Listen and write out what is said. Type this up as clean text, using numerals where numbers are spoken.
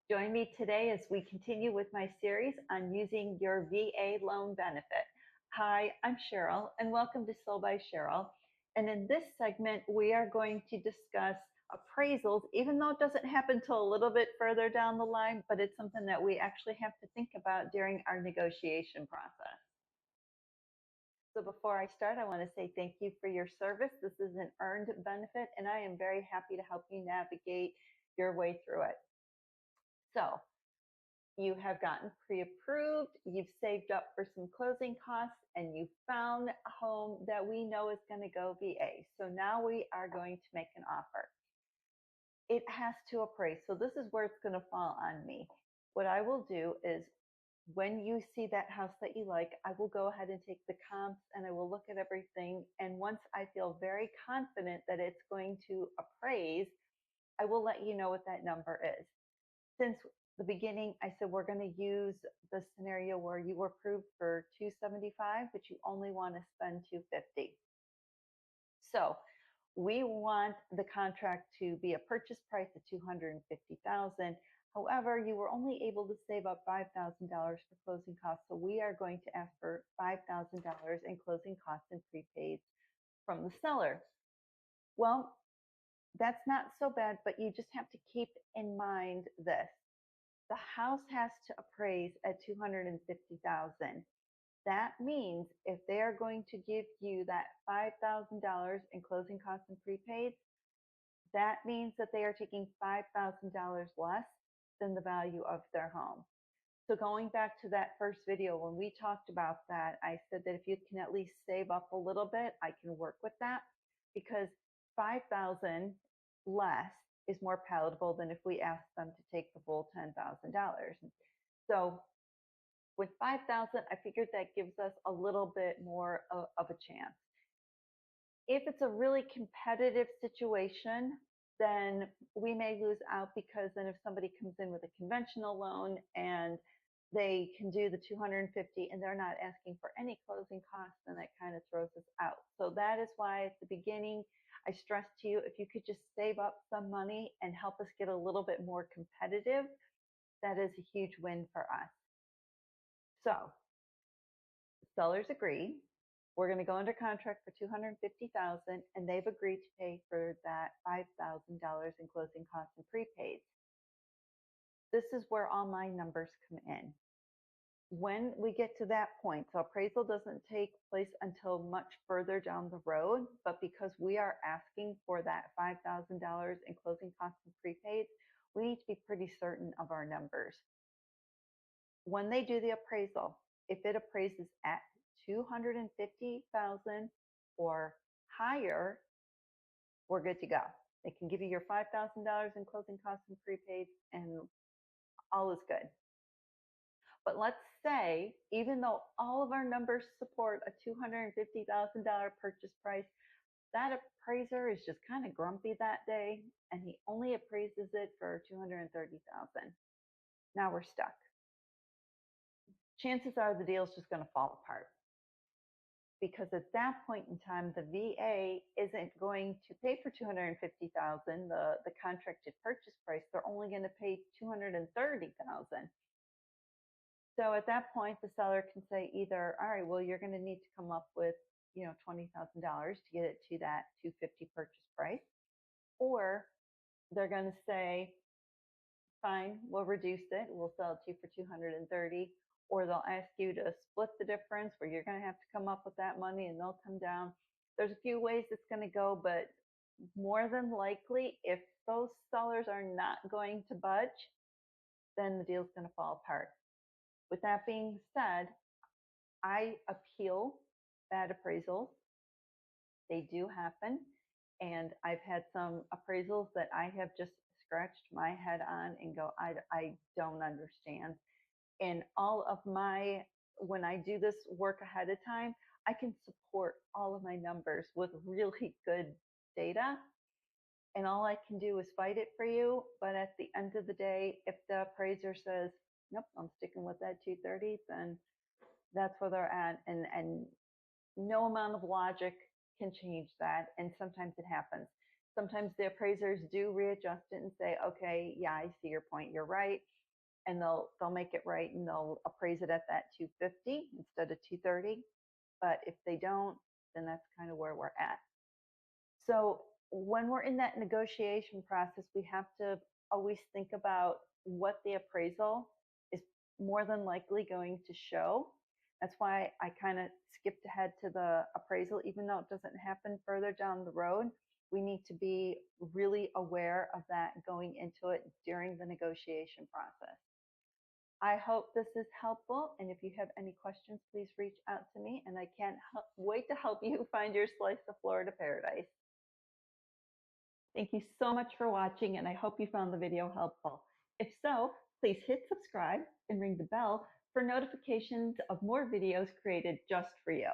Join me today as we continue with my series on using your VA loan benefit. Hi, I'm Cheryl, and welcome to Soul by Cheryl. And in this segment, we are going to discuss appraisals, even though it doesn't happen till a little bit further down the line, but it's something that we actually have to think about during our negotiation process. So before I start, I want to say thank you for your service. This is an earned benefit, and I am very happy to help you navigate your way through it. So you have gotten pre-approved, you've saved up for some closing costs, and you found a home that we know is going to go VA. So now we are going to make an offer. It has to appraise. So this is where it's going to fall on me. What I will do is when you see that house that you like, I will go ahead and take the comps and I will look at everything. And once I feel very confident that it's going to appraise, I will let you know what that number is. Since the beginning, I said we're going to use the scenario where you were approved for 275, but you only want to spend 250. So we want the contract to be a purchase price of 250,000. However, you were only able to save up $5,000 for closing costs. So we are going to ask for $5,000 in closing costs and prepaid from the seller. Well, that's not so bad, but you just have to keep in mind this. The house has to appraise at 250,000. That means if they are going to give you that $5,000 in closing costs and prepaid, that means that they are taking $5,000 less than the value of their home. So going back to that first video, when we talked about that, I said that if you can at least save up a little bit, I can work with that, because 5,000 less is more palatable than if we ask them to take the full $10,000. So with 5,000, I figured that gives us a little bit more of a chance. If it's a really competitive situation, then we may lose out, because then if somebody comes in with a conventional loan and they can do the 250 and they're not asking for any closing costs, then that kind of throws us out. So that is why at the beginning I stressed to you, if you could just save up some money and help us get a little bit more competitive, that is a huge win for us. So sellers agree. We're going to go under contract for 250,000, and they've agreed to pay for that $5,000 in closing costs and prepaid. This is where all my numbers come in. When we get to that point, so appraisal doesn't take place until much further down the road, but because we are asking for that $5,000 in closing costs and prepaid, we need to be pretty certain of our numbers. When they do the appraisal, if it appraises at 250,000 or higher, we're good to go. They can give you your $5,000 in closing costs and prepaid, and all is good. But let's say, even though all of our numbers support a $250,000 purchase price, that appraiser is just kind of grumpy that day, and he only appraises it for 230,000. Now we're stuck. Chances are the deal's just going to fall apart, because at that point in time, the VA isn't going to pay for 250,000, the contracted purchase price. They're only going to pay 230,000. So at that point, the seller can say either, all right, well, you're going to need to come up with, $20,000 to get it to that 250 purchase price, or they're going to say, fine, we'll reduce it, we'll sell it to you for 230, or they'll ask you to split the difference, where you're going to have to come up with that money and they'll come down. There's a few ways it's going to go, but more than likely, if those sellers are not going to budge, then the deal's going to fall apart. With that being said, I appeal bad appraisals. They do happen. And I've had some appraisals that I have just scratched my head on and go, I don't understand. And when I do this work ahead of time, I can support all of my numbers with really good data. And all I can do is fight it for you. But at the end of the day, if the appraiser says, nope, I'm sticking with that 230, then that's where they're at. And no amount of logic can change that. And sometimes it happens. sometimes the appraisers do readjust it and say, okay, yeah, I see your point, you're right. And they'll make it right and they'll appraise it at that 250 instead of 230. But if they don't, then that's kind of where we're at. So when we're in that negotiation process, we have to always think about what the appraisal is more than likely going to show. That's why I kind of skipped ahead to the appraisal, even though it doesn't happen further down the road. We need to be really aware of that going into it during the negotiation process. I hope this is helpful. And if you have any questions, please reach out to me. And I can't wait to help you find your slice of Florida paradise. Thank you so much for watching, and I hope you found the video helpful. If so, please hit subscribe and ring the bell for notifications of more videos created just for you.